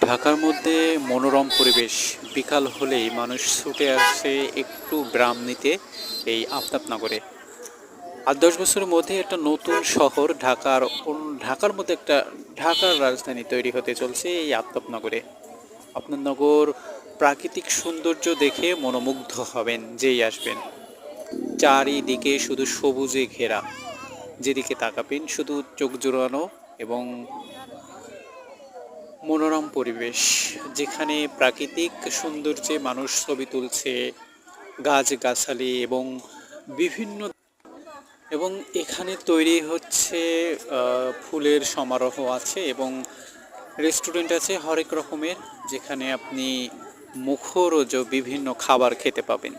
ঢাকার মধ্যে মনোরম পরিবেশ। বিকাল হলেই মানুষ ছুটে আসে একটু ব্রাম নিতে এই আফতাবনগরে। ৮-১০ বছরের মধ্যে একটা নতুন শহর ঢাকার মধ্যে একটা ঢাকার রাজধানী তৈরি হতে চলছে এই আফতাবনগরে। আফতাবনগর প্রাকৃতিক সৌন্দর্য দেখে মনোমুগ্ধ হবেন যেই আসবেন। চারিদিকে শুধু সবুজে ঘেরা। যেদিকে তাকাবেন শুধু চোখ জুড়ানো এবং মনোরম পরিবেশ, যেখানে প্রাকৃতিক সৌন্দর্যে মানুষ ছবি তুলছে, গাছগাছালি বিভিন্ন এবং এখানে তৈরি হচ্ছে ফুলের সমারোহ আছে এবং রেস্টুরেন্ট আছে হরেক রকমের, যেখানে আপনি মুখরোচ বিভিন্ন খাবার খেতে পাবেন।